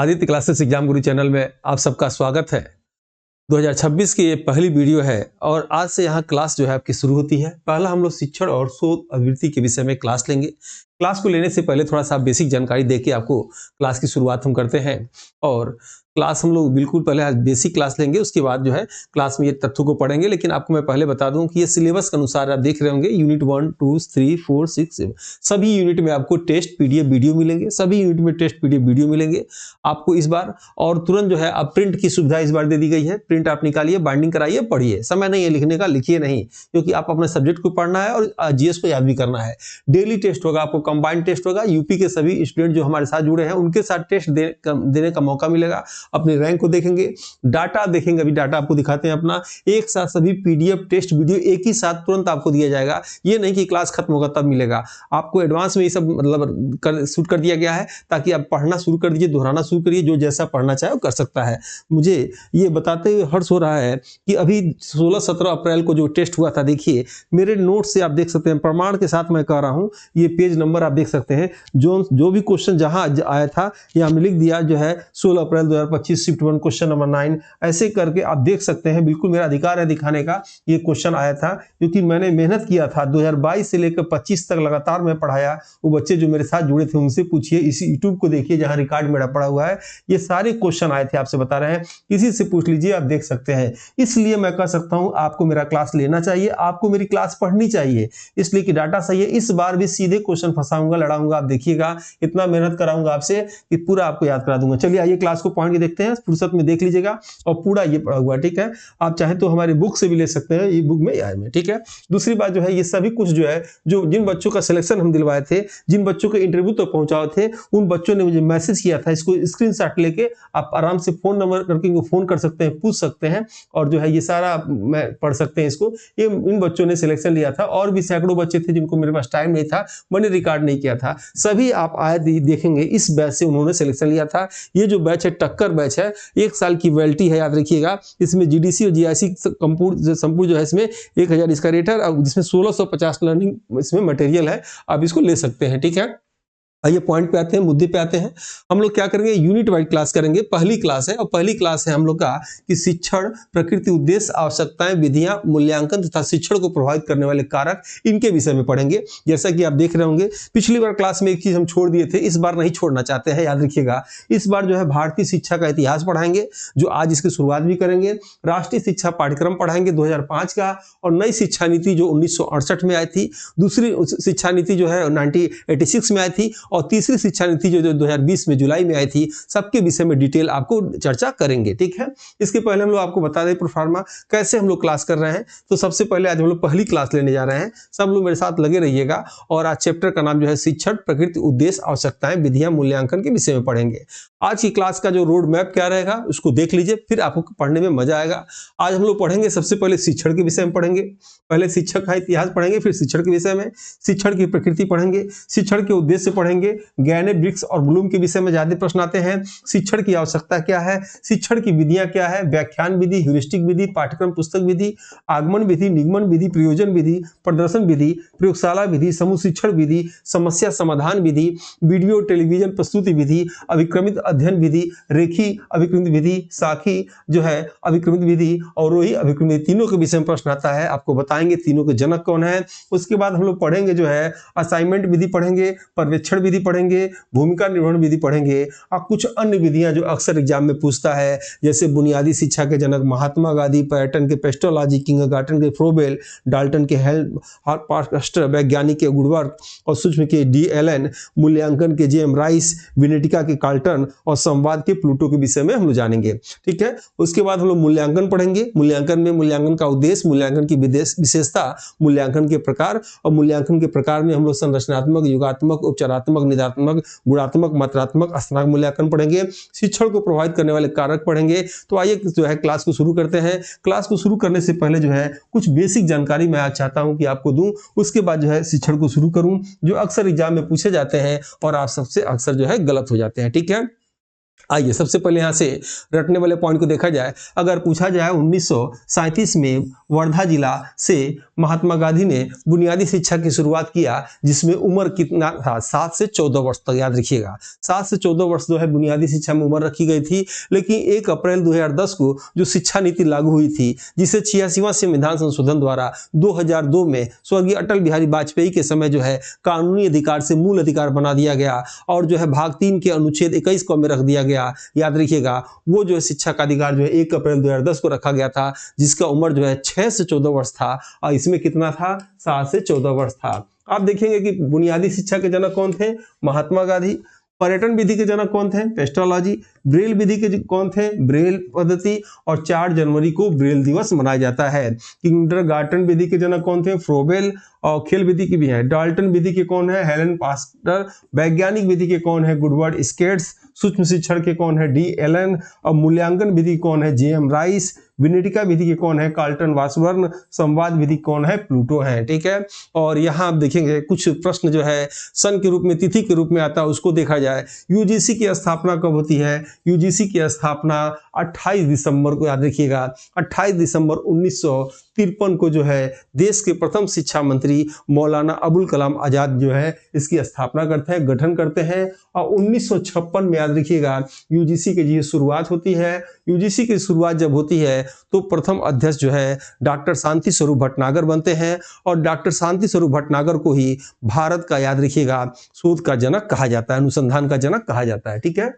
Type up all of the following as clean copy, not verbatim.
Aditya classes exam गुरु channel में आप सबका स्वागत है। 2026 की ये पहली वीडियो है और आज से यहाँ क्लास जो है आपकी शुरू होती है। पहला हम लोग शिक्षण और शोध अभिवृत्ति के विषय में क्लास लेंगे। क्लास को लेने से पहले थोड़ा सा बेसिक जानकारी देके आपको क्लास की शुरुआत हम करते हैं और क्लास हम लोग बिल्कुल पहले आज बेसिक क्लास लेंगे, उसके बाद जो है क्लास में ये तथ्यों को पढ़ेंगे। लेकिन आपको मैं पहले बता दूं कि ये सिलेबस के अनुसार आप देख रहे होंगे यूनिट 1, 2, 3, 4, 6, 7 सभी यूनिट में आपको टेस्ट पीडीएफ वीडियो मिलेंगे। सभी यूनिट में टेस्ट पीडीएफ वीडियो मिलेंगे आपको इस बार, और तुरंत जो है आप प्रिंट की सुविधा इस बार दे दी गई है। प्रिंट आप निकालिए, बाइंडिंग कराइए, पढ़िए। समय नहीं है लिखने का, लिखिए नहीं, क्योंकि आप अपने सब्जेक्ट को पढ़ना है और जीएस को याद भी करना है। डेली टेस्ट होगा, आपको कंबाइंड टेस्ट होगा। यूपी के सभी स्टूडेंट जो हमारे साथ जुड़े हैं उनके साथ टेस्ट देने का मौका मिलेगा। अपने रैंक को देखेंगे, डाटा देखेंगे। अभी डाटा आपको दिखाते हैं अपना। एक साथ सभी पीडीएफ टेस्ट वीडियो एक ही साथ तुरंत आपको दिया जाएगा। ये नहीं कि क्लास खत्म होगा तब मिलेगा आपको। एडवांस में ये सब मतलब शूट कर दिया गया है ताकि आप पढ़ना शुरू कर दीजिए, दोहराना शुरू करिए। जो जैसा पढ़ना चाहे वो कर सकता है। मुझे ये बताते हुए हर्ष हो रहा है कि अभी 16-17 अप्रैल को जो टेस्ट हुआ था, देखिए मेरे नोट से आप देख सकते हैं, प्रमाण के साथ मैं कह रहा हूं। ये पेज नंबर आप देख सकते हैं। जो भी क्वेश्चन जहां आया था यहां हमने लिख दिया जो है 16 अप्रैल 2025 शिफ्ट 1 क्वेश्चन नंबर 9। ऐसे करके आप देख सकते हैं। बिल्कुल मेरा अधिकार है दिखाने का। ये क्वेश्चन आया था क्योंकि मैंने मेहनत किया था। 2022 से लेकर 25 तक लगातार मैं पढ़ाया। वो बच्चे जो मेरे साथ जुड़े थे उनसे पूछिए, इसी यूट्यूब को देखिए जहां रिकॉर्ड मेरा पड़ा हुआ है। ये सारे क्वेश्चन आए थे, आपसे बता रहे हैं। किसी से पूछ लीजिए, आप देख सकते हैं। इसलिए मैं कह सकता हूं आपको मेरा क्लास लेना चाहिए, आपको मेरी क्लास पढ़नी चाहिए, इसलिए कि डाटा सही है। इस बार भी सीधे क्वेश्चन फंसाऊंगा, लड़ाऊंगा। आप देखिएगा, इतना मेहनत कराऊंगा आपसे कि पूरा आपको याद करा दूंगा। चलिए आइए क्लास को पॉइंट देखते हैं, फुर्सत में देख लीजिएगा। और पूरा ये पढ़ा हुआ, ठीक है। आप चाहे तो हमारी बुक से भी ले सकते हैं, ये बुक में आए में, ठीक है। दूसरी बात जो है, ये सभी कुछ जो है, जो जिन बच्चों का सिलेक्शन हम दिलवाए थे, जिन बच्चों के इंटरव्यू तक पहुंचाए थे, उन बच्चों ने मुझे मैसेज किया था। इसको स्क्रीनशॉट लेके आप आराम से फोन नंबर करके फोन कर सकते हैं, पूछ सकते हैं, और जो है ये सारा मैं पढ़ सकते हैं इसको। ये इन बच्चों ने सिलेक्शन लिया था। और भी सैकड़ों बच्चे थे जिनको मेरे पास टाइम नहीं था, मैंने रिकॉर्ड नहीं किया था। सभी आप आए देखेंगे, इस बैच से उन्होंने सिलेक्शन लिया था। ये जो बैच है टक्कर बैच है, 1 साल की वैलिडिटी है, याद रखिएगा। इसमें जीडीसी और जीआईसी संपूर्ण जो है, इसमें 1000 इसका रेट है, और जिसमें 1650 लर्निंग इसमें मटेरियल है। आप इसको ले सकते हैं, ठीक है। आइए पॉइंट पे आते हैं, मुद्दे पे आते हैं। हम लोग क्या करेंगे, यूनिट वाइज क्लास करेंगे। पहली क्लास है, और पहली क्लास है हम लोग का कि शिक्षण, प्रकृति, उद्देश्य, आवश्यकताएं, विधियां, मूल्यांकन तथा शिक्षण को प्रभावित करने वाले कारक, इनके विषय में पढ़ेंगे। जैसा कि आप देख रहे होंगे, पिछली बार क्लास में एक चीज हम छोड़ दिए थे, इस बार नहीं छोड़ना चाहते हैं, याद रखिएगा। इस बार जो है भारतीय शिक्षा का इतिहास पढ़ाएंगे, जो आज इसकी शुरुआत भी करेंगे। राष्ट्रीय शिक्षा पाठ्यक्रम पढ़ाएंगे 2005 का, और नई शिक्षा नीति जो 1968 में आई थी। दूसरी शिक्षा नीति जो है 1986 में आई थी, और तीसरी शिक्षा नीति जो 2020 में जुलाई में आई थी। सबके विषय में डिटेल आपको चर्चा करेंगे, ठीक है। इसके पहले हम लोग आपको बता दें प्रोफार्मा कैसे हम लोग क्लास कर रहे हैं। तो सबसे पहले आज हम लोग पहली क्लास लेने जा रहे हैं। सब लोग मेरे साथ लगे रहिएगा। और आज चैप्टर का नाम जो है शिक्षण, प्रकृति, उद्देश्य, आवश्यकताएं, विधियां, मूल्यांकन के विषय में पढ़ेंगे। आज की क्लास का जो रोड मैप क्या रहेगा उसको देख लीजिए, फिर आपको पढ़ने में मजा आएगा। आज हम लोग पढ़ेंगे सबसे पहले शिक्षण के विषय में पढ़ेंगे। पहले शिक्षक का इतिहास पढ़ेंगे, फिर शिक्षण के विषय में। शिक्षण की प्रकृति पढ़ेंगे, शिक्षण के उद्देश्य पढ़ेंगे। गैने, ब्रिक्स और ब्लूम के विषय में ज्यादा प्रश्न आते हैं। शिक्षण की आवश्यकता क्या है, शिक्षण की विधियां क्या है, व्याख्यान विधि, ह्यूरिस्टिक विधि, पाठ्यक्रम पुस्तक विधि, आगमन विधि, निगमन विधि, प्रयोजन विधि, प्रदर्शन विधि, प्रयोगशाला विधि, समूह शिक्षण विधि, समस्या समाधान विधि, वीडियो टेलीविजन प्रस्तुति विधि, अभिक्रमित अध्ययन विधि, रेखी अभिक्रमित विधि, साखी जो है अभिक्रमित विधि, और रोही अभिक्रमित, तीनों के विषय में प्रश्न आता है। आपको बताएंगे तीनों के जनक कौन है। उसके बाद हम लोग पढ़ेंगे जो है असाइनमेंट विधि पढ़ेंगे, पर्यवेक्षण विधि पढ़ेंगे, भूमिका निर्वहन विधि पढ़ेंगे, और कुछ अन्य विधियां जो अक्सर एग्जाम में पूछता है, जैसे बुनियादी शिक्षा के जनक महात्मा गांधी, पैटर्न के पेस्टोलॉजी, किंगगार्टन के फ्रोबेल, डाल्टन के हेल्महोल्ट्ज, वैज्ञानिक के वुडवर्थ, और सूक्ष्म के डी एलन, मूल्यांकन के जेम राइस, विनेटिका के कार्ल्टन, और संवाद के प्लूटो के विषय में हम लोग जानेंगे, ठीक है। उसके बाद हम लोग मूल्यांकन पढ़ेंगे। मूल्यांकन में मूल्यांकन का उद्देश्य, मूल्यांकन की विशेषता, मूल्यांकन के प्रकार, और मूल्यांकन के प्रकार में हम लोग संरचनात्मक, युगात्मक, उपचारात्मक, निदात्मक, गुणात्मक, मात्रात्मक, स्थानांक मूल्यांकन पढ़ेंगे। शिक्षण को प्रभावित करने वाले कारक पढ़ेंगे। तो आइए जो है क्लास को शुरू करते हैं। क्लास को शुरू करने से पहले जो है कुछ बेसिक जानकारी मैं आज चाहता हूं कि आपको दूं, उसके बाद जो है शिक्षण को शुरू करूं, जो अक्सर एग्जाम में पूछे जाते हैं और आप सबसे अक्सर जो है गलत हो जाते हैं, ठीक है। आइए सबसे पहले यहाँ से रटने वाले पॉइंट को देखा जाए। अगर पूछा जाए 1937 में वर्धा जिला से महात्मा गांधी ने बुनियादी शिक्षा की शुरुआत किया, जिसमें उम्र कितना था, 7 से 14 वर्ष तक, याद रखिएगा 7 से 14 वर्ष जो है बुनियादी शिक्षा में उम्र रखी गई थी। लेकिन 1 अप्रैल 2010 को जो शिक्षा नीति लागू हुई थी, जिसे 86वां संविधान संशोधन द्वारा 2002 में स्वर्गीय अटल बिहारी वाजपेयी के समय जो है कानूनी अधिकार से मूल अधिकार बना दिया गया और जो है भाग 3 के अनुच्छेद 21 को में रख दिया गया। याद रखिएगा वो जो है शिक्षा का अधिकार जो है 1 अप्रैल 2010 को रखा गया था, जिसका उम्र जो है 6 से 14 वर्ष था और इसमें कितना था, 7 से 14 वर्ष था। आप देखेंगे कि बुनियादी शिक्षा के जनक कौन थे, महात्मा गांधी। पर्यटन विधि के जनक कौन थे, पेस्टोलॉजी। ब्रेल विधि के कौन थे, ब्रेल पद्धति। और 4 जनवरी को ब्रेल दिवस मनाया जाता है। किंडरगार्टन विधि के जनक कौन थे, फ्रोबेल। और खेल विधि की भी है, डाल्टन विधि के कौन है, हेलन पास्टर। वैज्ञानिक विधि के कौन है, गुडवर्ड स्केट्स। सूक्ष्म शिक्षण के कौन है, डी एलन। और मूल्यांकन विधि कौन है, जे एम राइस। विनेटिका विधि के कौन है, कार्लटन वासबर्न। संवाद विधि कौन है, प्लूटो है। ठीक है, और यहाँ आप देखेंगे कुछ प्रश्न जो है सन के रूप में, तिथि के रूप में आता है, उसको देखा जाए। यूजीसी की स्थापना कब होती है, यूजीसी की स्थापना 28 दिसंबर को, याद रखिएगा 28 दिसंबर 1953 को जो है देश के प्रथम शिक्षा मंत्री मौलाना अबुल कलाम आजाद जो है इसकी स्थापना करते हैं, गठन करते हैं। और 1956 में, याद रखिएगा, यूजीसी की जो शुरुआत होती है। यूजीसी की शुरुआत जब होती है तो प्रथम अध्यक्ष जो है डॉक्टर शांति स्वरूप भटनागर बनते हैं और डॉक्टर शांति स्वरूप भटनागर को ही भारत का, याद रखिएगा, शोध का जनक कहा जाता है, अनुसंधान का जनक कहा जाता है। ठीक है,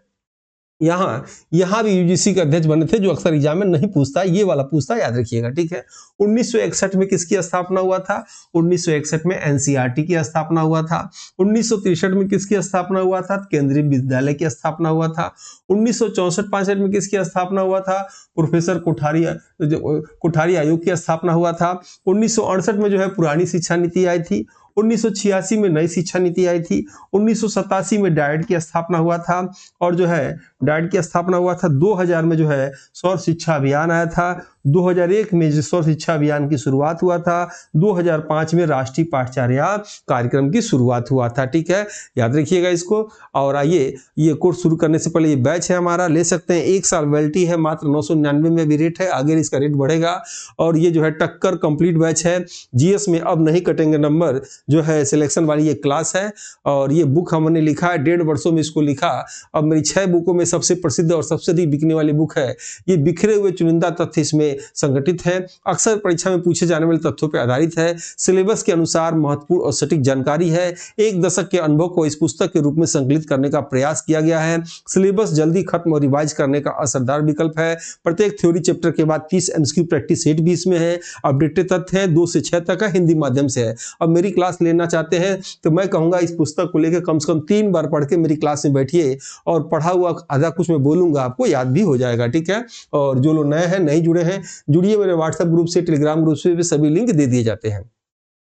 यहाँ भी यूजीसी के अध्यक्ष बने थे, जो अक्सर एग्जाम में नहीं पूछता, ये वाला पूछता, याद रखिएगा। ठीक है, 1961 में किसकी स्थापना हुआ था, 1961 में एनसीईआरटी की स्थापना हुआ था। 1963 में किसकी स्थापना हुआ था, केंद्रीय विद्यालय की स्थापना हुआ था। 1964-65 में किसकी स्थापना हुआ था, प्रोफेसर कोठारी आयोग की स्थापना हुआ था। 1968 में जो है पुरानी शिक्षा नीति आई थी। 1986 में नई शिक्षा नीति आई थी। 1987 में डाइट की स्थापना हुआ था और जो है डाइट की स्थापना हुआ था। 2000 में जो है सर्व शिक्षा अभियान आया था। 2001 में सर्व शिक्षा अभियान की शुरुआत हुआ था। 2005 में राष्ट्रीय पाठचर्या कार्यक्रम की शुरुआत हुआ था। ठीक है, याद रखिएगा इसको। और आइए, ये कोर्स शुरू करने से पहले ये बैच है हमारा, ले सकते हैं, 1 साल वैलिडिटी है, मात्र 999 में भी रेट है, आगे इसका रेट बढ़ेगा। और ये जो है टक्कर कंप्लीट बैच है। जीएस में अब नहीं कटेंगे नंबर, जो है सिलेक्शन वाली ये क्लास है। और ये बुक हमने लिखा है, 1.5 वर्षों में इसको लिखा। अब मेरी 6 बुकों में सबसे प्रसिद्ध और सबसे अधिक बिकने वाली बुक है। ये बिखरे हुए चुनिंदा तथ्य इसमें संगठित है, अक्सर परीक्षा में पूछे जाने वाले तथ्यों पर आधारित है, सिलेबस के अनुसार महत्वपूर्ण और सटीक जानकारी है। 1 दशक के अनुभव को इस पुस्तक के रूप में संकलित करने का प्रयास किया गया है। सिलेबस जल्दी खत्म और रिवाइज करने का असरदार विकल्प है। प्रत्येक थ्योरी चैप्टर के बाद 30 एमसीक्यू प्रैक्टिस सेट भी इसमें है। अपडेटेड तथ्य है, 2 से 6 तक है, हिंदी माध्यम से है। अब मेरी क्लास लेना चाहते हैं तो मैं कहूंगा इस पुस्तक को लेकर कम से कम 3 बार पढ़ के मेरी क्लास में बैठिए और पढ़ा हुआ आधा कुछ मैं बोलूंगा आपको याद भी हो जाएगा। ठीक है, और जो लोग नए हैं, नहीं जुड़े हैं, जुड़िए मेरे व्हाट्सएप ग्रुप से, टेलीग्राम ग्रुप से भी, सभी लिंक दे दिए जाते हैं।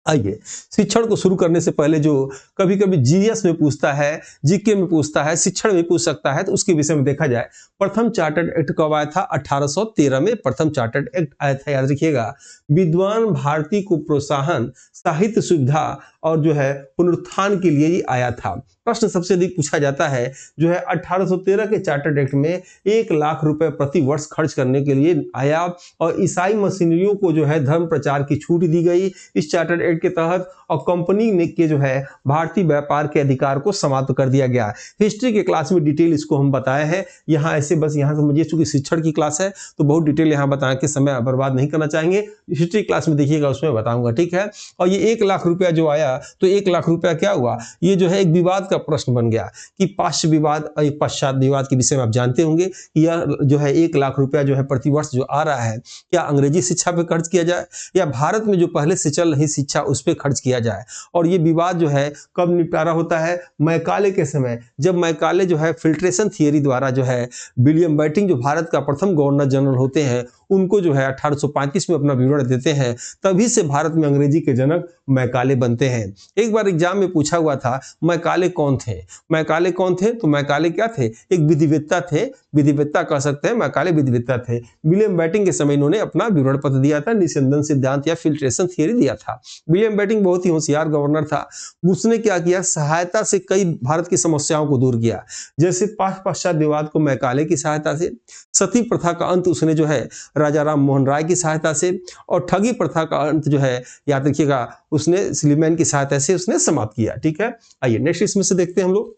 आइए, शिक्षण को शुरू करने से पहले जो कभी कभी जीएस में पूछता है, जीके में पूछता है, शिक्षण में पूछ सकता है, तो उसके विषय में देखा जाए। प्रथम चार्टर्ड एक्ट कब आया था, 1813 में प्रथम चार्टर्ड एक्ट आया था, याद रखिएगा। विद्वान भारती को प्रोत्साहन, साहित्य सुविधा और जो है पुनरुत्थान के लिए ही आया था। प्रश्न सबसे अधिक पूछा जाता है जो है 1813 के चार्टर्ड एक्ट में 1 लाख रुपए प्रति वर्ष खर्च करने के लिए आया और ईसाई मशीनरियों को जो है धर्म प्रचार की छूट दी गई इस चार्टर्ड एक्ट के तहत, और कंपनी ने के जो है भारतीय व्यापार के अधिकार को समाप्त कर दिया गया। हिस्ट्री के क्लास में डिटेल इसको हम बताए हैं, यहाँ ऐसे बस यहाँ समझिए, चूंकि शिक्षण की क्लास है तो बहुत डिटेल यहाँ बताने के समय बर्बाद नहीं करना चाहेंगे। हिस्ट्री क्लास में देखिएगा, उसमें बताऊंगा। ठीक है, और ये 1 लाख रुपया जो आया, तो 1 लाख रुपया क्या हुआ, ये जो है एक विवाद का प्रश्न बन गया कि पाश्चात्य विवाद और पश्चात विवाद के विषय में आप जानते होंगे। यह जो है 1 लाख रुपया जो है प्रतिवर्ष जो आ रहा है, क्या अंग्रेजी शिक्षा पे खर्च किया जाए या भारत में जो पहले से चल रही शिक्षा उस पर खर्च किया जाए। और ये विवाद जो है कब निपटारा होता है, मैकाले के समय, जब मैकाले जो है फिल्ट्रेशन थियरी द्वारा जो है विलियम बेंटिंक जो भारत का प्रथम गवर्नर जनरल होते हैं, उनको जो है 1835 में अपना विवरण देते हैं। तभी से भारत में अंग्रेजी के जनक मैकाले बनते हैं। एक बार एग्जाम में पूछा हुआ था मैकाले कौन थे। मैकाले कौन थे? तो मैकाले क्या थे? एक विधिवेत्ता थे, विधिवेत्ता कह सकते हैं, मैकाले विधिवेत्ता थे। विलियम बेटिंग के समय इन्होंने अपना विवरण पत्र दिया था, निस्यंदन सिद्धांत या फिल्ट्रेशन थियरी दिया था। विलियम बेटिंग बहुत ही होशियार गवर्नर था। उसने क्या किया? सहायता से कई भारत की समस्याओं को दूर किया, जैसे पाश्चात्यवाद को मैकाले की सहायता से, सती प्रथा का अंत उसने जो है राजा राम मोहन राय की सहायता से, और ठगी प्रथा का अंत जो है याद रखिएगा उसने स्लीमैन की सहायता से उसने समाप्त किया। ठीक है, आइए नेक्स्ट इसमें से देखते हैं हम लोग।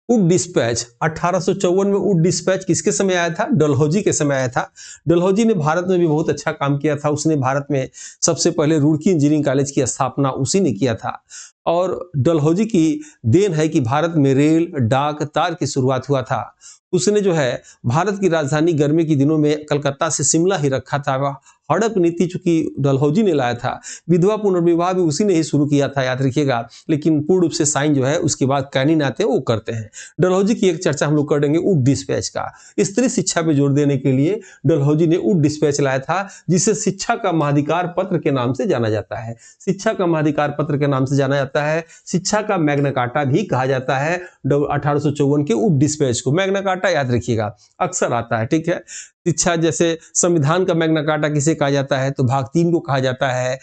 वुड डिस्पैच 1854 में वुड डिस्पैच किसके समय आया था? डलहौजी के समय आया था। डलहौजी ने भारत में भी बहुत अच्छा काम किया था। उसने भारत में सबसे पहले रुड़की इंजीनियरिंग कॉलेज की स्थापना उसी ने किया था, और डलहौजी की देन है कि भारत में रेल, डाक, तार की शुरुआत हुआ था। उसने जो है भारत की राजधानी गर्मी के दिनों में कलकत्ता से शिमला ही रखा था। हड़प नीति चूंकि डलहौजी ने लाया था, विधवा पुनर्विवाह भी उसी ने ही शुरू किया था, याद रखिएगा। लेकिन पूर्ण रूप से साइन जो है उसके बाद कैनिन आते हैं, वो करते हैं। डलहौजी की एक चर्चा हम लोग कर देंगे वुड डिस्पैच का। स्त्री शिक्षा पे जोर देने के लिए डलहौजी ने वुड डिस्पैच लाया था, जिसे शिक्षा का महाधिकार पत्र के नाम से जाना जाता है। शिक्षा का महाधिकार पत्र के नाम से जाना जाता है। शिक्षा का मैग्ना कार्टा भी कहा जाता है 1854 के वुड डिस्पैच को। मैग्ना कार्टा याद रखिएगा अक्सर आता है। ठीक है, शिक्षा जैसे संविधान का मैग्ना कार्टा किसे कहा जाता है? तो भाग 3 को कहा जाता है।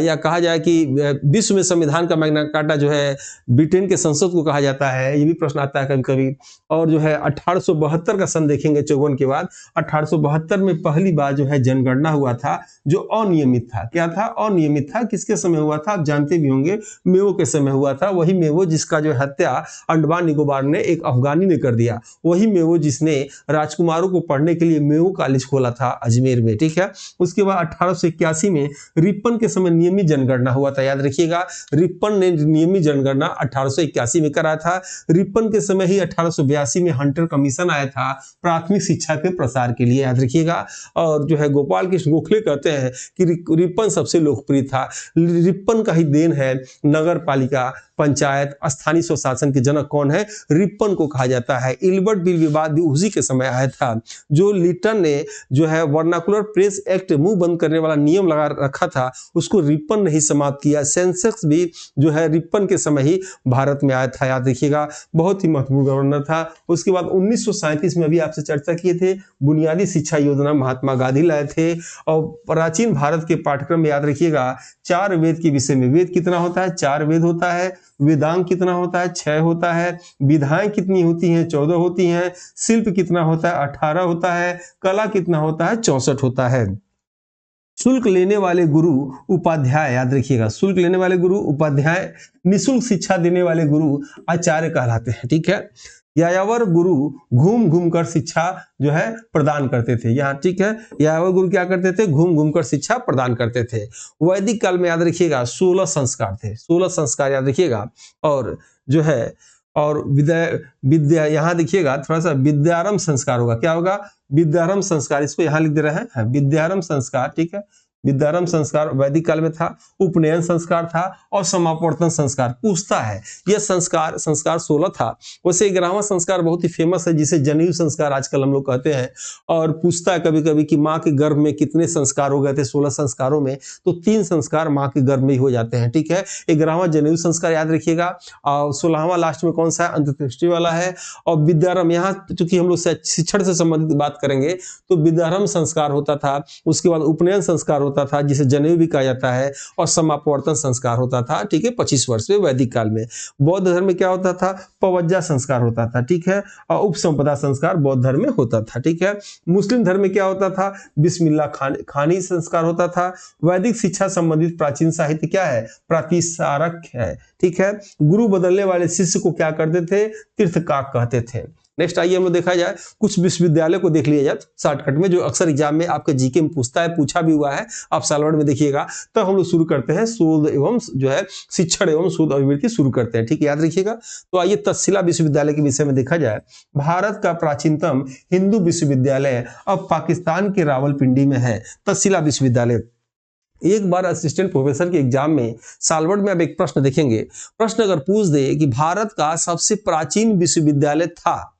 या कहा जाए कि विश्व में संविधान का मैग्ना कार्टा जो है ब्रिटेन के संसद को कहा जाता है, ये भी प्रश्न आता है कभी कभी। और जो है 1872 का सन देखेंगे 54 के बाद। 1872 में पहली बार जो है जनगणना हुआ था, जो अनियमित था। क्या था? अनियमित था। किसके समय हुआ था? आप जानते भी होंगे, मेवो के समय हुआ था। वही मेवो जिसका जो हत्या अंडमान निकोबार ने एक अफगानी ने कर दिया। वही मेवो जिसने राजकुमारों को पढ़ने के लिए मेवो कॉलेज खोला था अजमेर में। ठीक है, उसके बाद 1881 में रिपन के समय नियमित जनगणना हुआ था। याद रखिएगा, रिपन ने नियमित जनगणना 1881 में करा था। रिपन के समय ही 1882 में हंटर कमीशन आया था प्राथमिक शिक्षा के प्रसार के लिए, याद रखिएगा। और जो है गोपाल कृष्ण गोखले कहते हैं कि रिपन सबसे लोकप्रिय था। रिपन का ही देन है नगर पालिका, पंचायत, स्थानीय स्वशासन के जनक कौन है? रिपन को कहा जाता है। इल्बर्ट बिल विवाद भी उसी के समय आया था। जो लिटन ने जो है वर्नाकुलर प्रेस एक्ट, मुंह बंद करने वाला नियम लगा रखा था, उसको रिपन ने ही समाप्त किया। सेंसेक्स भी जो है रिपन के समय ही भारत में आया था, याद रखिएगा। बहुत ही महत्वपूर्ण गवर्नर था। उसके बाद 1937 में अभी आपसे चर्चा किए थे, बुनियादी शिक्षा योजना महात्मा गांधी लाए थे। और प्राचीन भारत के पाठ्यक्रम में याद रखिएगा 4 वेद के विषय में। वेद कितना होता है? 4 वेद होता है। वेदांग कितना होता है? 6 होता है। विधाएं कितनी होती हैं? 14 होती हैं। शिल्प कितना होता है? 18 होता है। कला कितना होता है? 64 होता है। शुल्क लेने वाले गुरु उपाध्याय, याद रखिएगा, शुल्क लेने वाले गुरु उपाध्याय, निःशुल्क शिक्षा देने वाले गुरु आचार्य कहलाते हैं। ठीक है, यायावर गुरु घूम घूम कर शिक्षा जो है प्रदान करते थे। यहाँ ठीक है, यायावर गुरु क्या करते थे? घूम घूम कर शिक्षा प्रदान करते थे। वैदिक काल में याद रखिएगा 16 संस्कार थे। 16 संस्कार याद रखिएगा। और जो है और विद्या यहाँ देखिएगा थोड़ा सा विद्यारंभ संस्कार होगा। क्या होगा? विद्यारंभ संस्कार, इसको यहाँ लिख दे रहे हैं विद्यारंभ संस्कार। ठीक है, विद्यारंभ संस्कार वैदिक काल में था। उपनयन संस्कार था और समावर्तन संस्कार पूछता है। यह संस्कार 16 था। वैसे 11वां संस्कार बहुत ही फेमस है, जिसे जनेऊ संस्कार आजकल हम लोग कहते हैं। और पूछता है कभी कभी कि माँ के गर्भ में कितने संस्कार हो गए थे 16 संस्कारों में? तो 3 संस्कार माँ के गर्भ में ही हो जाते हैं। ठीक है, 11वां जनेऊ संस्कार याद रखिएगा। और 16वां लास्ट में कौन सा है? अंत्येष्टि वाला है। और विद्यारंभ, यहाँ चूंकि हम लोग शिक्षण से संबंधित बात करेंगे तो विद्यारंभ संस्कार होता था। उसके बाद उपनयन संस्कार होता था, जिसे जनेऊ भी कहा जाता है। और समापवर्तन संस्कार होता था। ठीक है, 25 वर्ष में वैदिक काल में। बौद्ध धर्म में क्या होता था? पवज्जा संस्कार होता था। ठीक है, और उपसंपदा संस्कार बौद्ध धर्म में होता था। ठीक है, मुस्लिम धर्म में क्या होता था? बिस्मिल्लाह खानी संस्कार होता था। वैदिक शिक्षा संबंधित प्राचीन साहित्य क्या है? प्रातिसारक है। ठीक है, गुरु बदलने वाले शिष्य को क्या करते थे? तीर्थकाक कहते थे। नेक्स्ट आइए हम लोग देखा जाए, कुछ विश्वविद्यालय को देख लिया जाए शॉर्टकट में, जो अक्सर एग्जाम में आपके जीके में पूछता है, पूछा भी हुआ है। आप सालवर्ड में देखिएगा। तो हम लोग शुरू करते हैं शोध एवं जो है शिक्षण एवं शोध अभिवृत्ति शुरू करते हैं। ठीक है, याद रखिएगा। तो आइए तक्षशिला विश्वविद्यालय के विषय में देखा जाए। भारत का प्राचीनतम हिंदू विश्वविद्यालय अब पाकिस्तान के रावलपिंडी में है, तक्षशिला विश्वविद्यालय। एक बार असिस्टेंट प्रोफेसर के एग्जाम में सालवर्ड में अब एक प्रश्न देखेंगे। प्रश्न अगर पूछ दे कि भारत का सबसे प्राचीन विश्वविद्यालय था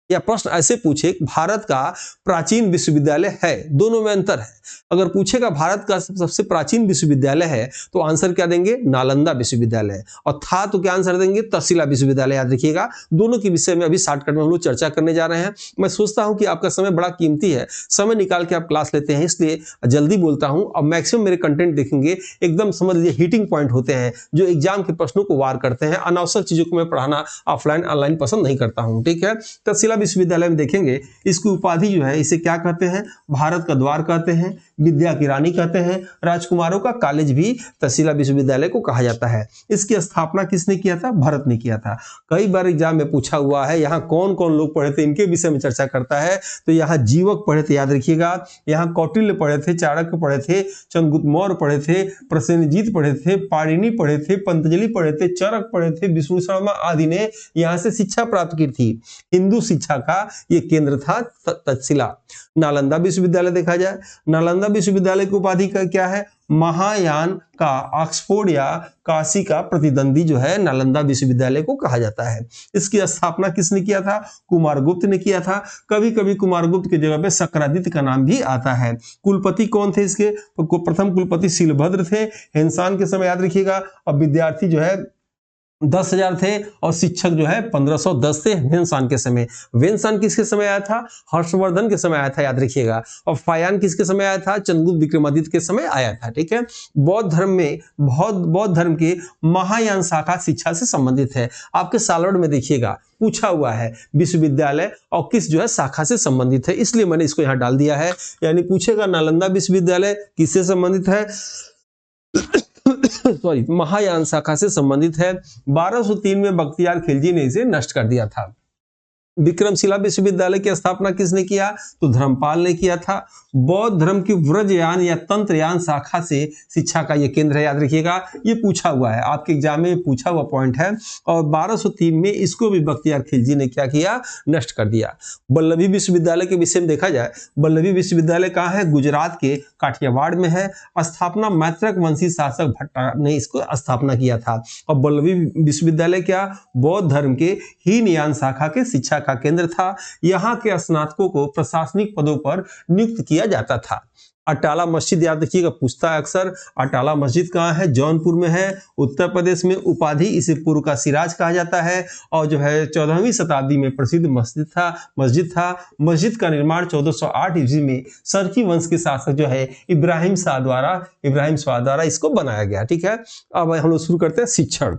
या प्रश्न ऐसे पूछे भारत का प्राचीन विश्वविद्यालय है, दोनों में अंतर है। अगर पूछेगा भारत का सबसे प्राचीन विश्वविद्यालय है तो आंसर क्या देंगे, नालंदा विश्वविद्यालय, और था तो क्या आंसर देंगे, तक्षशिला विश्वविद्यालय। याद रखिएगा, दोनों के विषय में अभी शॉर्टकट में हम लोग चर्चा करने जा रहे हैं। मैं सोचता हूं कि आपका समय बड़ा कीमती है, समय निकाल के आप क्लास लेते हैं, इसलिए जल्दी बोलता हूं। और मैक्सिमम मेरे कंटेंट देखेंगे एकदम समझ लीजिए हीटिंग पॉइंट होते हैं, जो एग्जाम के प्रश्नों को वार करते हैं। अनावश्यक चीजों को मैं पढ़ाना ऑफलाइन ऑनलाइन पसंद नहीं करता हूं, ठीक है। तक्षशिला विश्वविद्यालय में देखेंगे इसकी उपाधि जो है, इसे क्या कहते हैं, भारत का द्वार कहते हैं, विद्या की रानी कहते हैं, राजकुमारों का कॉलेज भी तक्षशिला विश्वविद्यालय को कहा जाता है। इसकी स्थापना किसने किया था, भरत ने किया था। कई बार एग्जाम में पूछा हुआ है, यहाँ कौन कौन लोग पढ़े थे इनके विषय में चर्चा करता है। तो यहाँ जीवक पढ़े थे, याद रखिएगा, यहाँ कौटिल्य पढ़े थे, चाणक्य पढ़े थे, चंद्रगुप्त मौर्य पढ़े थे, प्रसेनजीत पढ़े थे, पाणिनि पढ़े थे, पतंजलि पढ़े थे, चरक पढ़े थे, विष्णु शर्मा आदि ने यहाँ से शिक्षा प्राप्त की थी। हिंदू शिक्षा का ये केंद्र था तक्षशिला। नालंदा विश्वविद्यालय देखा जाए, नालंदा विश्वविद्यालय की उपाधि का क्या है, महायान का ऑक्सफोर्ड या काशी का प्रतिद्वंदी जो है नालंदा विश्वविद्यालय को कहा जाता है। इसकी स्थापना किसने किया था, कुमारगुप्त ने किया था। कभी कभी कुमारगुप्त की जगह पे शक्रादित्य का नाम भी आता है। कुलपति कौन थे इसके, प्रथम कुलपति शीलभद्र थे, हिंसान के समय, याद रखिएगा। अब विद्यार्थी जो है 10,000 थे और शिक्षक जो है 1510 थे वेनसान के समय। वेनसान किसके समय आया था, हर्षवर्धन के समय आया था, याद रखिएगा। और फायान किसके समय आया था, चंद्रगुप्त विक्रमादित्य के समय आया था, ठीक है। बौद्ध धर्म में बौद्ध धर्म के महायान शाखा शिक्षा से संबंधित है। आपके सालवर्ड में देखिएगा पूछा हुआ है विश्वविद्यालय और किस जो है शाखा से संबंधित है, इसलिए मैंने इसको यहाँ डाल दिया है। यानी पूछेगा नालंदा विश्वविद्यालय किससे संबंधित है सॉरी, महायान शाखा से संबंधित है। 1203 में बख्तियार खिलजी ने इसे नष्ट कर दिया था। विक्रमशिला विश्वविद्यालय की स्थापना किसने किया, तो धर्मपाल ने किया था। बौद्ध धर्म की व्रजयान या तंत्रयान शाखा से शिक्षा का यह केंद्र है, याद रखिएगा। ये पूछा हुआ है, आपके एग्जाम में पूछा हुआ पॉइंट है। और 1203 में इसको भी बख्तियार खिलजी ने क्या किया, नष्ट कर दिया। वल्लभी विश्वविद्यालय के विषय में देखा जाए, वल्लभी विश्वविद्यालय कहाँ है, गुजरात के काठियावाड़ में है। स्थापना मैत्रक वंशी शासक भट्टा ने इसको स्थापना किया था। और वल्लभी विश्वविद्यालय क्या, बौद्ध धर्म के हीनयान शाखा के शिक्षा का केंद्र था। यहाँ के स्नातकों को प्रशासनिक पदों पर नियुक्त किया जाता था। अटाला मस्जिद, याद रखिएगा, पूछता है अक्सर। अटाला मस्जिद कहाँ है, जौनपुर में है, उत्तर प्रदेश में। उपाधि इसे पूर्व का सिराज कहा जाता है। और जो है 14वीं शताब्दी में प्रसिद्ध मस्जिद था। मस्जिद का निर्माण 1408 ईस्वी में सरकी वंश के शासक जो है इब्राहिम शाह द्वारा इसको बनाया गया, ठीक है। अब हम लोग शुरू करते हैं शिक्षण।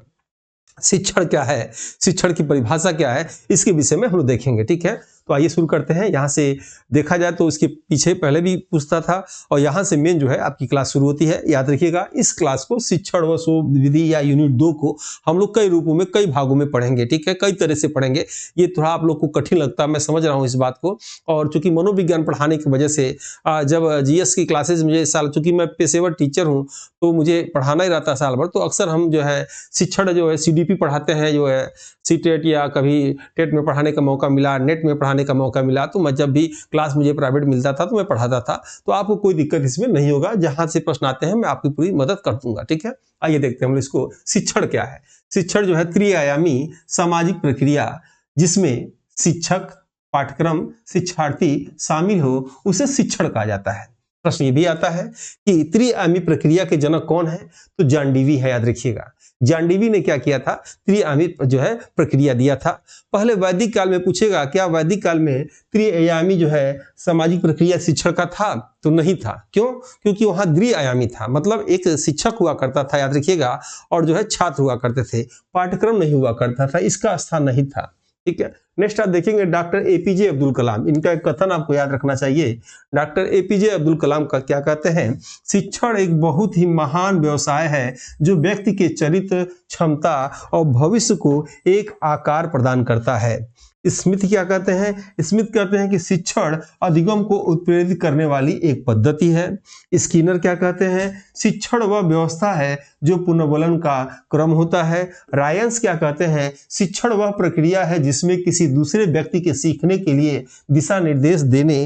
शिक्षण क्या है, शिक्षण की परिभाषा क्या है, इसके विषय में हम लोग देखेंगे, ठीक है। तो आइए शुरू करते हैं। यहाँ से देखा जाए तो इसके पीछे पहले भी पूछता था और यहाँ से मेन जो है आपकी क्लास शुरू होती है। याद रखिएगा, इस क्लास को शिक्षण व शोध विधि या यूनिट 2 को हम लोग कई रूपों में, कई भागों में पढ़ेंगे, ठीक है, कई तरह से पढ़ेंगे। ये थोड़ा आप लोग को कठिन लगता है, मैं समझ रहा हूँ इस बात को। और चूंकि मनोविज्ञान पढ़ाने की वजह से जब जीएस की क्लासेज मुझे इस साल, चूंकि मैं पेशेवर टीचर हूँ तो मुझे पढ़ाना ही रहता है साल भर, तो अक्सर हम जो है शिक्षण जो है सीडीपी पढ़ाते हैं, जो है सीटेट या कभी टेट में पढ़ाने का मौका मिला, नेट में पढ़ाने का मौका मिला, तो मैं जब भी क्लास मुझे प्राइवेट मिलता था तो मैं पढ़ाता था। तो आपको कोई दिक्कत इसमें नहीं होगा, जहां से प्रश्न आते हैं मैं आपकी पूरी मदद कर दूंगा, ठीक है। आइए देखते हैं हम इसको। शिक्षण क्या है, शिक्षण जो है त्रिआयामी सामाजिक प्रक्रिया जिसमें शिक्षक, पाठ्यक्रम, शिक्षार्थी शामिल हो, उसे शिक्षण कहा जाता है। प्रश्न ये भी आता है कि त्रिआयामी प्रक्रिया के जनक कौन है, तो जॉन डीवी है, याद रखिएगा। जॉन डीवी ने क्या किया था, त्रिआयामी जो है प्रक्रिया दिया था। पहले वैदिक काल में पूछेगा, क्या वैदिक काल में त्रिआयामी जो है सामाजिक प्रक्रिया शिक्षण का था, तो नहीं था। क्यों, क्योंकि वहां द्विआयामी था, मतलब एक शिक्षक हुआ करता था, याद रखिएगा, और जो है छात्र हुआ करते थे, पाठ्यक्रम नहीं हुआ करता था, इसका स्थान नहीं था, ठीक है। नेक्स्ट आप देखेंगे डॉक्टर एपीजे अब्दुल कलाम, इनका एक कथन आपको याद रखना चाहिए। डॉक्टर एपीजे अब्दुल कलाम का क्या कहते हैं, शिक्षण एक बहुत ही महान व्यवसाय है जो व्यक्ति के चरित्र, क्षमता और भविष्य को एक आकार प्रदान करता है। स्मिथ क्या कहते हैं, स्मिथ कहते हैं कि शिक्षण अधिगम को उत्प्रेरित करने वाली एक पद्धति है। स्किनर क्या कहते हैं, शिक्षण वह व्यवस्था है जो पुनर्वलन का क्रम होता है। रायंस क्या कहते हैं, शिक्षण वह प्रक्रिया है जिसमें किसी दूसरे व्यक्ति के सीखने के लिए दिशा निर्देश देने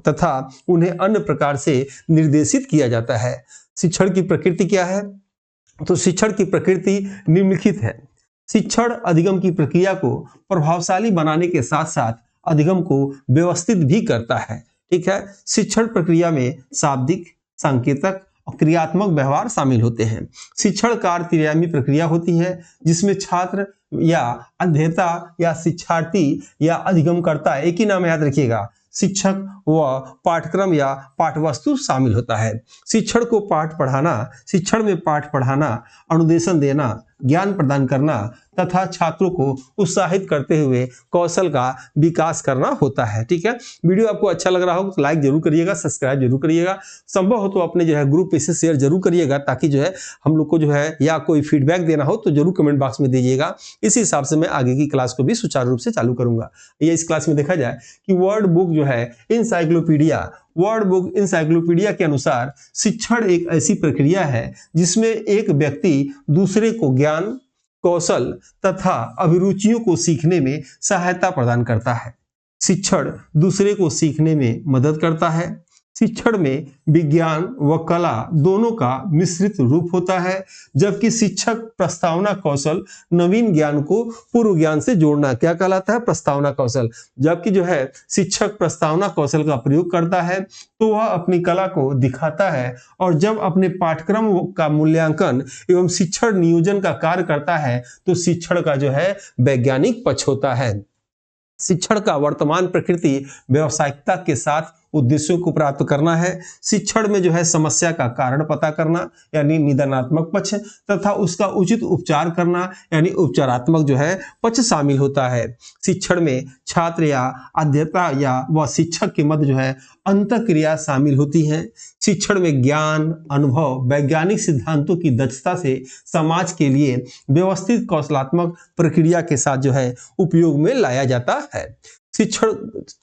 तथा उन्हें अन्य प्रकार से निर्देशित किया जाता है। शिक्षण की प्रकृति क्या है, तो शिक्षण की प्रकृति निम्नलिखित है। शिक्षण अधिगम की प्रक्रिया को प्रभावशाली बनाने के साथ साथ अधिगम को व्यवस्थित भी करता है। ठीक है, शिक्षण प्रक्रिया में शाब्दिक, सांकेतिक और क्रियात्मक व्यवहार शामिल होते हैं। शिक्षण कार्य त्रिआयामी प्रक्रिया होती है जिसमें छात्र या अध्येता या शिक्षार्थी या अधिगमकर्ता, एक ही नाम याद रखिएगा, शिक्षक व पाठ्यक्रम या पाठ्यवस्तु शामिल होता है। शिक्षण को पाठ पढ़ाना, शिक्षण में पाठ पढ़ाना, अनुदेशन देना, ज्ञान प्रदान करना तथा छात्रों को उत्साहित करते हुए कौशल का विकास करना होता है। ठीक है, वीडियो आपको अच्छा लग रहा हो तो लाइक जरूर करिएगा, सब्सक्राइब जरूर करिएगा, संभव हो तो अपने जो है ग्रुप पे से शेयर जरूर करिएगा, ताकि जो है हम लोग को जो है या कोई फीडबैक देना हो तो जरूर कमेंट बॉक्स में दीजिएगा। इसी हिसाब से मैं आगे की क्लास को भी सुचारू रूप से चालू करूंगा। ये इस क्लास में देखा जाए कि वर्ड बुक जो है इंसाइक्लोपीडिया, वर्ड बुक इंसाइक्लोपीडिया के अनुसार शिक्षण एक ऐसी प्रक्रिया है जिसमें एक व्यक्ति दूसरे को ज्ञान, कौशल तथा अभिरुचियों को सीखने में सहायता प्रदान करता है। शिक्षण दूसरे को सीखने में मदद करता है। शिक्षण में विज्ञान व कला दोनों का मिश्रित रूप होता है, जबकि शिक्षक प्रस्तावना कौशल नवीन ज्ञान को पूर्व ज्ञान से जोड़ना क्या कहलाता है, प्रस्तावना कौशल। जबकि जो है शिक्षक प्रस्तावना कौशल का प्रयोग करता है तो वह अपनी कला को दिखाता है, और जब अपने पाठ्यक्रम का मूल्यांकन एवं शिक्षण नियोजन का कार्य करता है तो शिक्षण का जो है वैज्ञानिक पक्ष होता है। शिक्षण का वर्तमान प्रकृति व्यावसायिकता के साथ उद्देश्यों को प्राप्त करना है। शिक्षण में जो है समस्या का कारण पता करना यानी निदानात्मक पक्ष तथा उसका उचित उपचार करना यानी उपचारात्मक जो है पक्ष शामिल होता है। शिक्षण में छात्र या अध्येता या व शिक्षक के मध्य जो है अंतःक्रिया शामिल होती है। शिक्षण में ज्ञान, अनुभव, वैज्ञानिक सिद्धांतों की दक्षता से समाज के लिए व्यवस्थित कौशलात्मक प्रक्रिया के साथ जो है उपयोग में लाया जाता है। शिक्षण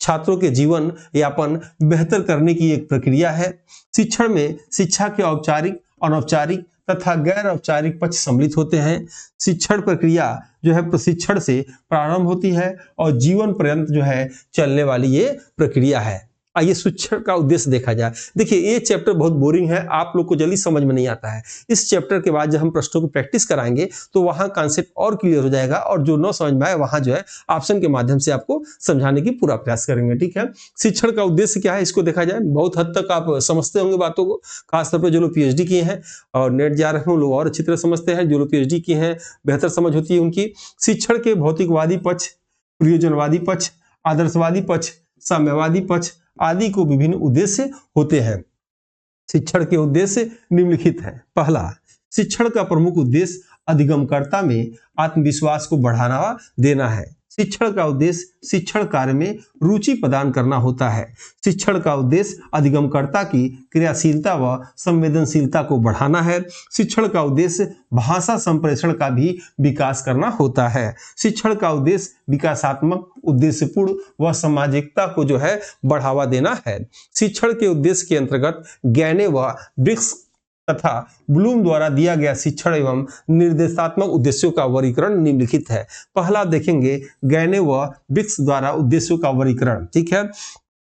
छात्रों के जीवन यापन बेहतर करने की एक प्रक्रिया है। शिक्षण में शिक्षा के औपचारिक, अनौपचारिक तथा गैर औपचारिक पक्ष सम्मिलित होते हैं। शिक्षण प्रक्रिया जो है प्रशिक्षण से प्रारंभ होती है और जीवन पर्यंत जो है चलने वाली ये प्रक्रिया है। आइए शिक्षण का उद्देश्य देखा जाए। देखिए ये चैप्टर बहुत बोरिंग है, आप लोग को जल्दी समझ में नहीं आता है। इस चैप्टर के बाद जब हम प्रश्नों को प्रैक्टिस कराएंगे तो वहां कॉन्सेप्ट और क्लियर हो जाएगा, और जो न समझ में आए वहां जो है ऑप्शन के माध्यम से आपको समझाने की पूरा प्रयास करेंगे। ठीक है, शिक्षण का उद्देश्य क्या है इसको देखा जाए। बहुत हद तक आप समझते होंगे बातों को, खासतौर पर जो लोग PhD किए हैं और नेट जा रहे हैं लोग और अच्छी तरह समझते हैं। जो लोग PhD किए हैं बेहतर समझ होती है उनकी। शिक्षण के भौतिकवादी पक्ष, प्रयोजनवादी पक्ष, आदर्शवादी पक्ष, साम्यवादी पक्ष आदि को विभिन्न उद्देश्य होते हैं। शिक्षण के उद्देश्य निम्नलिखित हैं। पहला, शिक्षण का प्रमुख उद्देश्य अधिगमकर्ता में आत्मविश्वास को बढ़ावा देना है। शिक्षण का उद्देश्य शिक्षण कार्य में रुचि प्रदान करना होता है। शिक्षण का उद्देश्य अधिगमकर्ता की क्रियाशीलता व संवेदनशीलता को बढ़ाना है। शिक्षण का उद्देश्य भाषा संप्रेषण का भी विकास करना होता है। शिक्षण का उद्देश्य विकासात्मक, उद्देश्यपूर्ण व सामाजिकता को जो है बढ़ावा देना है। शिक्षण के उद्देश्य के अंतर्गत गैने व ब्रिक्स तथा ब्लूम द्वारा दिया गया शिक्षण एवं निर्देशात्मक उद्देश्यों का वर्गीकरण निम्नलिखित है। पहला देखेंगे गैने व ब्रिक्स द्वारा उद्देश्यों का वर्गीकरण। ठीक है,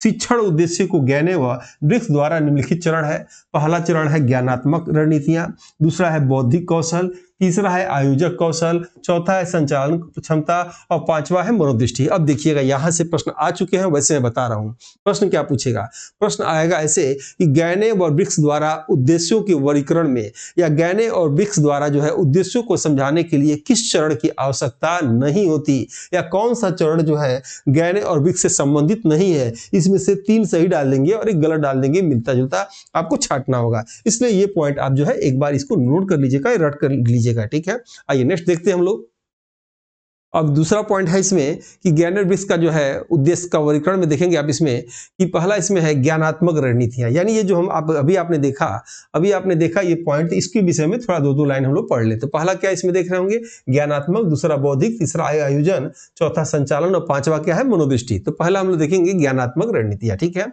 शिक्षण उद्देश्य को गैने व ब्रिक्स द्वारा निम्नलिखित चरण है। पहला चरण है ज्ञानात्मक रणनीतियां, दूसरा है बौद्धिक कौशल, तीसरा है आयोजक कौशल, चौथा है संचालन क्षमता और पांचवा है मनोदृष्टि। अब देखिएगा यहां से प्रश्न आ चुके हैं, वैसे मैं बता रहा हूं प्रश्न क्या पूछेगा। प्रश्न आएगा ऐसे कि गैने और ब्रिक्स द्वारा उद्देश्यों के वर्गीकरण में या गैने और ब्रिक्स द्वारा जो है उद्देश्यों को समझाने के लिए किस चरण की आवश्यकता नहीं होती, या कौन सा चरण जो है गैने और ब्रिक्स से संबंधित नहीं है। इसमें से 3 सही डाल देंगे और 1 गलत डाल देंगे, मिलता जुलता आपको छांटना होगा। इसलिए ये पॉइंट आप जो है एक बार इसको नोट कर लीजिएगा, रट कर लीजिएगा। ठीक है, आइए नेक्स्ट देखते हैं हम लोग। अब दूसरा पॉइंट है इसमें कि गैने और ब्रिक्स का जो है उद्देश्य का वर्गीकरण में देखेंगे आप इसमें कि पहला इसमें है ज्ञानात्मक रणनीतियां, यानी ये जो हम अभी आपने देखा ये पॉइंट, इसके विषय में थोड़ा 2 लाइन हम लोग पढ़ लेते। तो पहला क्या इसमें देख रहे होंगे ज्ञानात्मक, दूसरा बौद्धिक, तीसरा आयोजन, चौथा संचालन और पांचवा क्या है मनोदृष्टि। तो पहला हम लोग देखेंगे ज्ञानात्मक रणनीतियां। ठीक है,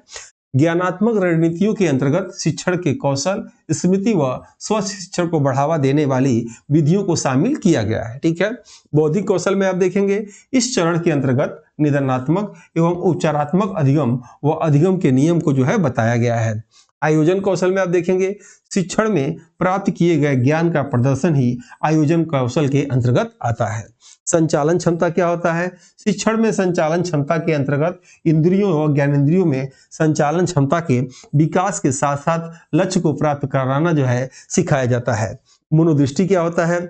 ज्ञानात्मक रणनीतियों के अंतर्गत शिक्षण के कौशल, स्मृति व स्व शिक्षण को बढ़ावा देने वाली विधियों को शामिल किया गया है। ठीक है, बौद्धिक कौशल में आप देखेंगे इस चरण के अंतर्गत निदानात्मक एवं उपचारात्मक अधिगम व अधिगम के नियम को जो है बताया गया है। आयोजन कौशल में आप देखेंगे शिक्षण में प्राप्त किए गए ज्ञान का प्रदर्शन ही आयोजन कौशल के अंतर्गत आता है। संचालन क्षमता क्या होता है? शिक्षण में संचालन क्षमता के अंतर्गत इंद्रियों और ज्ञानेंद्रियों में संचालन क्षमता के विकास के साथ साथ लक्ष्य को प्राप्त कराना जो है सिखाया जाता है। मनोदृष्टि क्या होता है?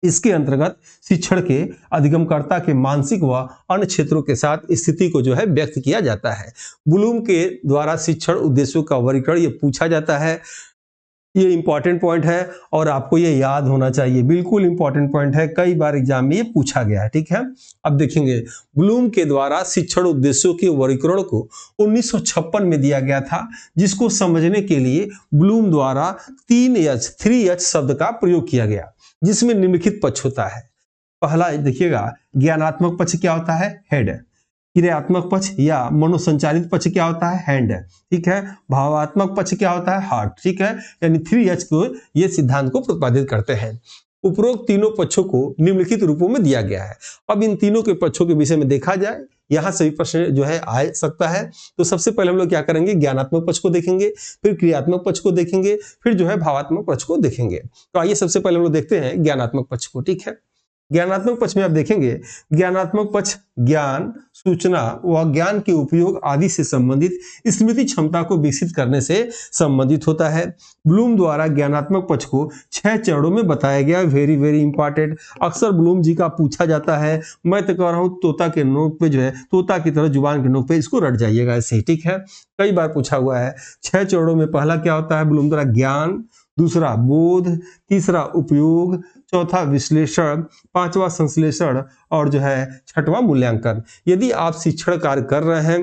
इसके अंतर्गत शिक्षण के अधिगमकर्ता के मानसिक व अन्य क्षेत्रों के साथ स्थिति को जो है व्यक्त किया जाता है। ब्लूम के द्वारा शिक्षण उद्देश्यों का वर्गीकरण ये पूछा जाता है। ये इंपॉर्टेंट पॉइंट है और आपको ये याद होना चाहिए, बिल्कुल इंपॉर्टेंट पॉइंट है, कई बार एग्जाम में ये पूछा गया है। ठीक है, अब देखेंगे ब्लूम के द्वारा शिक्षण उद्देश्यों के वर्गीकरण को 1956 में दिया गया था, जिसको समझने के लिए ब्लूम द्वारा 3H शब्द का प्रयोग किया गया, जिसमें निम्नलिखित पक्ष होता है। पहला देखिएगा, ज्ञानात्मक पक्ष क्या होता है? हेड। क्रियात्मक पक्ष या मनोसंचालित पक्ष क्या होता है? हैंड। ठीक है, भावात्मक पक्ष क्या होता है? हार्ट। ठीक है, यानी 3H को ये सिद्धांत को प्रतिपादित करते हैं। उपरोक्त तीनों पक्षों को निम्नलिखित रूपों में दिया गया है। अब इन तीनों के पक्षों के विषय में देखा जाए, यहाँ सभी प्रश्न जो है आ सकता है। तो सबसे पहले हम लोग क्या करेंगे, ज्ञानात्मक पक्ष को देखेंगे, फिर क्रियात्मक पक्ष को देखेंगे, फिर जो है भावात्मक पक्ष को देखेंगे। तो आइए सबसे पहले हम लोग देखते हैं ज्ञानात्मक पक्ष को। ठीक है, ज्ञानात्मक पक्ष में आप देखेंगे, ज्ञानात्मक पक्ष ज्ञान, सूचना व ज्ञान के उपयोग आदि से संबंधित स्मृति क्षमता को विकसित करने से संबंधित होता है। ब्लूम द्वारा ज्ञानात्मक पक्ष को 6 चरणों में बताया गया। वेरी वेरी इंपॉर्टेंट, अक्सर ब्लूम जी का पूछा जाता है। मैं तो कह रहा हूं तोता के नोक पे जो है, तोता की तरह जुबान के नोक पे इसको रट जाइएगा ऐसे ही। ठीक है, कई बार पूछा हुआ है। 6 चरणों में पहला क्या होता है ब्लूम द्वारा? ज्ञान, दूसरा बोध, तीसरा उपयोग, चौथा विश्लेषण, पांचवा संश्लेषण और जो है छठवां मूल्यांकन। यदि आप शिक्षण कार्य कर रहे हैं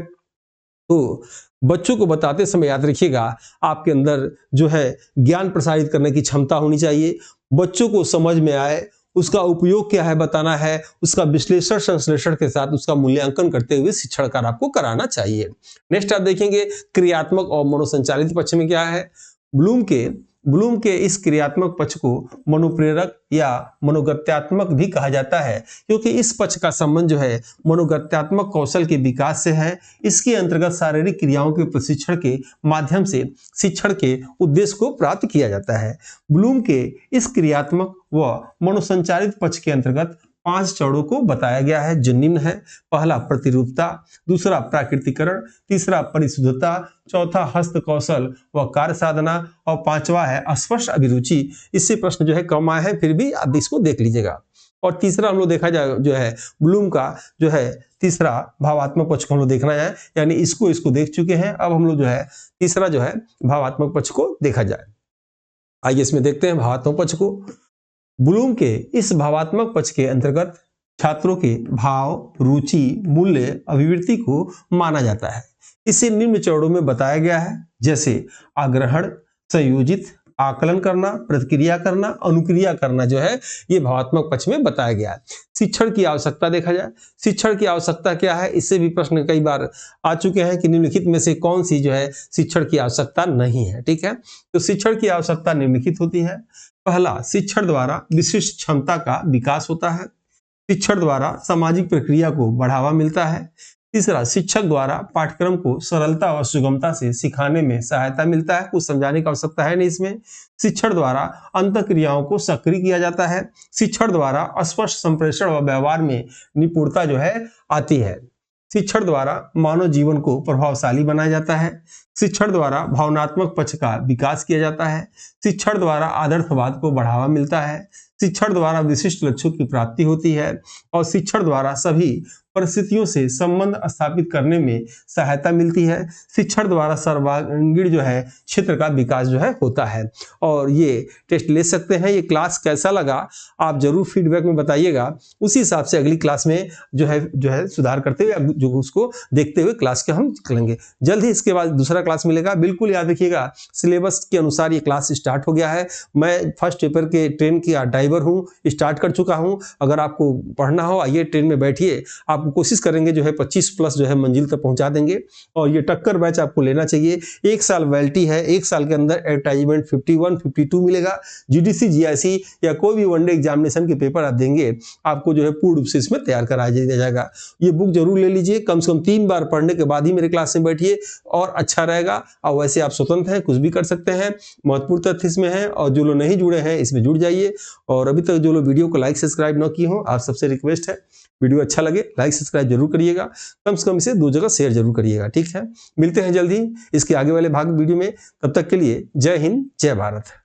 तो बच्चों को बताते समय याद रखिएगा, आपके अंदर जो है ज्ञान प्रसारित करने की क्षमता होनी चाहिए। बच्चों को समझ में आए, उसका उपयोग क्या है बताना है, उसका विश्लेषण संश्लेषण के साथ उसका मूल्यांकन करते हुए शिक्षण कार्य आपको कराना चाहिए। नेक्स्ट आप देखेंगे क्रियात्मक और मनोसंचालित पक्ष में क्या है। ब्लूम के इस क्रियात्मक पक्ष को मनोप्रेरक या मनोगत्यात्मक भी कहा जाता है, क्योंकि इस पक्ष का संबंध जो है मनोगत्यात्मक कौशल के विकास से है। इसके अंतर्गत शारीरिक क्रियाओं के प्रशिक्षण के माध्यम से शिक्षण के उद्देश्य को प्राप्त किया जाता है। ब्लूम के इस क्रियात्मक व मनोसंचालित पक्ष के अंतर्गत 5 चरणों को बताया गया है, जो निम्न है। पहला प्रतिरूपता, दूसरा प्राकृतिकरण, तीसरा परिशुद्धता, चौथा हस्त कौशल व कार्य साधना और पांचवा है अस्पष्ट अभिरुचि। इससे प्रश्न जो है कम आए हैं, फिर भी आप इसको देख लीजिएगा। और तीसरा हम लोग देखा जाए जो है ब्लूम का जो है तीसरा भावात्मक पक्ष को हम लोग देखना है, यानी इसको देख चुके हैं। अब हम लोग जो है तीसरा जो है भावात्मक पक्ष को देखा जाए। आइए इसमें देखते हैं भावात्मक पक्ष को। ब्लूम के इस भावात्मक पक्ष के अंतर्गत छात्रों के भाव, रुचि, मूल्य, अभिवृत्ति को माना जाता है। इसे निम्न चरणों में बताया गया है, जैसे आग्रहण, संयोजित, आकलन करना, प्रतिक्रिया करना, अनुक्रिया करना जो है ये भावात्मक पक्ष में बताया गया है। शिक्षण की आवश्यकता देखा जाए, शिक्षण की आवश्यकता क्या है, इससे भी प्रश्न कई बार आ चुके हैं कि निम्नलिखित में से कौन सी जो है शिक्षण की आवश्यकता नहीं है। ठीक है, तो शिक्षण की आवश्यकता निम्नलिखित होती है। पहला, शिक्षण द्वारा विशिष्ट क्षमता का विकास होता है। शिक्षण द्वारा सामाजिक प्रक्रिया को बढ़ावा मिलता है। तीसरा, शिक्षक द्वारा पाठ्यक्रम को सरलता और सुगमता से सिखाने में सहायता मिलता है। कुछ समझाने की आवश्यकता है नहीं इसमें। शिक्षण द्वारा अंतःक्रियाओं को सक्रिय किया जाता है। शिक्षण द्वारा स्पष्ट संप्रेषण व व्यवहार में निपुणता जो है आती है। शिक्षण द्वारा मानव जीवन को प्रभावशाली बनाया जाता है। शिक्षण द्वारा भावनात्मक पक्ष का विकास किया जाता है। शिक्षण द्वारा आदर्शवाद को बढ़ावा मिलता है। शिक्षण द्वारा विशिष्ट लक्ष्यों की प्राप्ति होती है और शिक्षण द्वारा सभी परिस्थितियों से संबंध स्थापित करने में सहायता मिलती है। शिक्षण द्वारा सर्वांगीण जो है क्षेत्र का विकास जो है होता है। और ये टेस्ट ले सकते हैं। ये क्लास कैसा लगा आप जरूर फीडबैक में बताइएगा, उसी हिसाब से अगली क्लास में जो है सुधार करते हुए जो उसको देखते हुए क्लास के हम निकलेंगे। जल्द ही इसके बाद दूसरा क्लास मिलेगा। बिल्कुल याद रखिएगा, सिलेबस के अनुसार ये क्लास स्टार्ट हो गया है। मैं फर्स्ट पेपर के ट्रेन की ड्राइवर हूँ, स्टार्ट कर चुका हूँ। अगर आपको पढ़ना हो आइए ट्रेन में बैठिए, आप आपको कोशिश करेंगे जो है 25 प्लस जो है मंजिल तक पहुंचा देंगे। और ये टक्कर बैच आपको लेना चाहिए। 1 साल वैलिडिटी है, 1 साल के अंदर एडवर्टाइजमेंट 51, 52 मिलेगा। जीडीसी, जीआईसी या कोई भी वनडे एग्जामिनेशन के पेपर आप देंगे, आपको जो है पूर्ण रूप से इसमें तैयार करा दिया जाएगा। ये बुक जरूर ले लीजिए, कम से कम 3 बार पढ़ने के बाद ही मेरे क्लास में बैठिए और अच्छा रहेगा। और वैसे आप स्वतंत्र हैं, कुछ भी कर सकते हैं, महत्वपूर्ण तथ्य इसमें है। और जो लोग नहीं जुड़े हैं इसमें जुड़ जाइए। और अभी तक जो लोग वीडियो को लाइक सब्सक्राइब न किए हो, आप सबसे रिक्वेस्ट है, वीडियो अच्छा लगे लाइक सब्सक्राइब जरूर करिएगा, कम से कम इसे 2 जगह शेयर जरूर करिएगा। ठीक है, मिलते हैं जल्दी इसके आगे वाले भाग वीडियो में। तब तक के लिए जय हिंद, जय भारत।